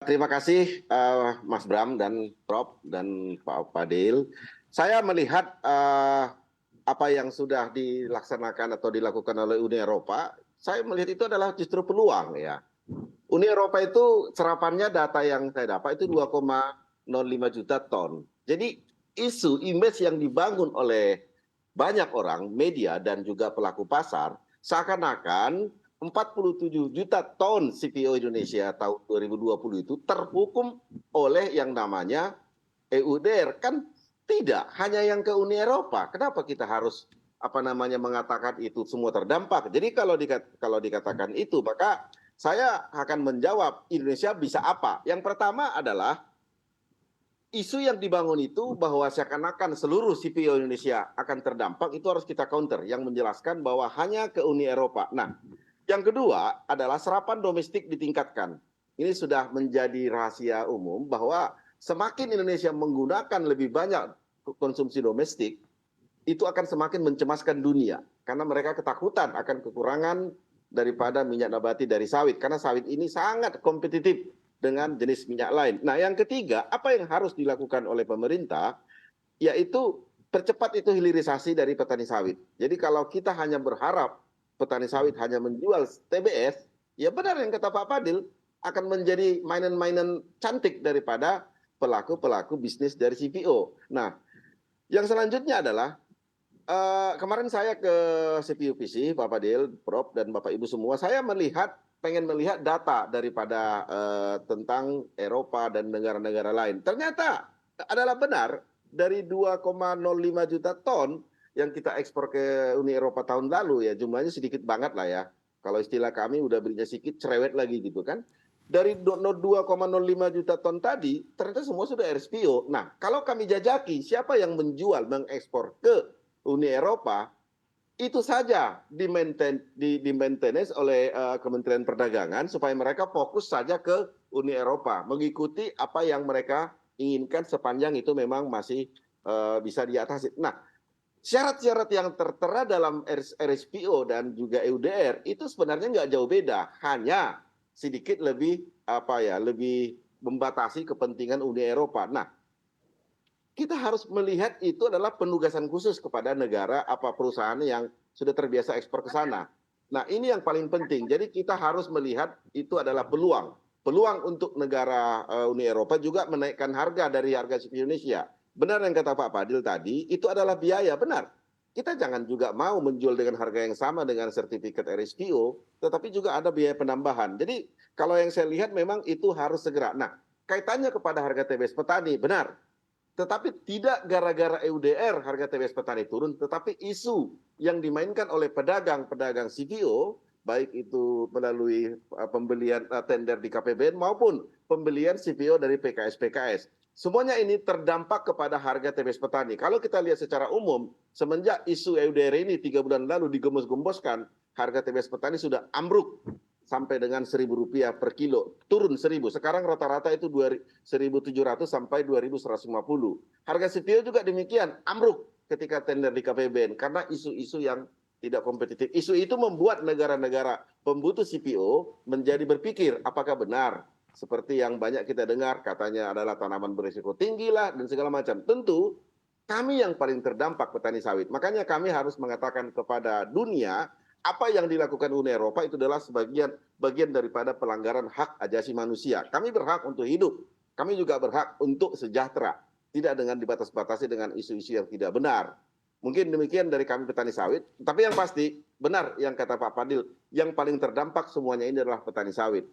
Terima kasih Mas Bram dan Prof dan Pak Fadil. Saya melihat apa yang sudah dilaksanakan atau dilakukan oleh Uni Eropa, saya melihat itu adalah justru peluang ya. Uni Eropa itu serapannya data yang saya dapat itu 2,05 juta ton. Jadi isu image yang dibangun oleh banyak orang, media dan juga pelaku pasar, seakan-akan 47 juta ton CPO Indonesia tahun 2020 itu terhukum oleh yang namanya EUDR. Kan tidak, hanya yang ke Uni Eropa. Kenapa kita harus mengatakan itu semua terdampak? Jadi kalau dikatakan itu, maka saya akan menjawab Indonesia bisa apa. Yang pertama adalah isu yang dibangun itu bahwa seakan-akan seluruh CPO Indonesia akan terdampak, itu harus kita counter, yang menjelaskan bahwa hanya ke Uni Eropa. Nah, yang kedua adalah serapan domestik ditingkatkan. Ini sudah menjadi rahasia umum bahwa semakin Indonesia menggunakan lebih banyak konsumsi domestik, itu akan semakin mencemaskan dunia. Karena mereka ketakutan akan kekurangan daripada minyak nabati dari sawit. Karena sawit ini sangat kompetitif dengan jenis minyak lain. Nah, yang ketiga, apa yang harus dilakukan oleh pemerintah, yaitu percepat itu hilirisasi dari petani sawit. Jadi kalau kita hanya berharap petani sawit hanya menjual TBS, ya benar yang kata Pak Fadil, akan menjadi mainan-mainan cantik daripada pelaku-pelaku bisnis dari CPO. Nah, yang selanjutnya adalah kemarin saya ke CPUPC, Pak Fadil, Prof, dan Bapak Ibu semua, saya pengen melihat data daripada tentang Eropa dan negara-negara lain. Ternyata adalah benar, dari 2,05 juta ton yang kita ekspor ke Uni Eropa tahun lalu, ya jumlahnya sedikit banget lah ya. Kalau istilah kami udah belinya sedikit, cerewet lagi gitu kan. Dari 2,05 juta ton tadi, ternyata semua sudah RSPO. Nah, kalau kami jajaki, siapa yang menjual, mengekspor ke Uni Eropa, itu saja di-maintenance oleh Kementerian Perdagangan supaya mereka fokus saja ke Uni Eropa, mengikuti apa yang mereka inginkan sepanjang itu memang masih bisa diatasi. Nah, syarat-syarat yang tertera dalam RSPO dan juga EUDR itu sebenarnya nggak jauh beda, hanya sedikit lebih lebih membatasi kepentingan Uni Eropa. Nah, kita harus melihat itu adalah penugasan khusus kepada negara perusahaan yang sudah terbiasa ekspor ke sana. Nah, ini yang paling penting. Jadi kita harus melihat itu adalah peluang. Peluang untuk negara Uni Eropa juga menaikkan harga dari harga Indonesia. Benar yang kata Pak Fadil tadi, itu adalah biaya, benar. Kita jangan juga mau menjual dengan harga yang sama dengan sertifikat RSPO, tetapi juga ada biaya penambahan. Jadi kalau yang saya lihat memang itu harus segera. Nah, kaitannya kepada harga TBS petani, benar. Tetapi tidak gara-gara EUDR harga TBS petani turun, tetapi isu yang dimainkan oleh pedagang-pedagang CPO, baik itu melalui pembelian tender di KPBN maupun pembelian CPO dari PKS-PKS. Semuanya ini terdampak kepada harga TBS petani. Kalau kita lihat secara umum, semenjak isu EUDR ini 3 bulan lalu digembos-gemboskan, harga TBS petani sudah ambruk sampai dengan Rp1.000 per kilo, turun 1.000. Sekarang rata-rata itu 1.700 sampai 2.150. Harga CPO juga demikian, ambruk ketika tender di KPBN karena isu-isu yang tidak kompetitif. Isu itu membuat negara-negara pembutuh CPO menjadi berpikir apakah benar seperti yang banyak kita dengar katanya adalah tanaman berisiko tinggi lah dan segala macam. Tentu kami yang paling terdampak petani sawit. Makanya kami harus mengatakan kepada dunia apa yang dilakukan Uni Eropa itu adalah bagian daripada pelanggaran hak asasi manusia. Kami berhak untuk hidup. Kami juga berhak untuk sejahtera. Tidak dengan dibatas-batasi dengan isu-isu yang tidak benar. Mungkin demikian dari kami petani sawit. Tapi yang pasti benar yang kata Pak Fadil. Yang paling terdampak semuanya ini adalah petani sawit.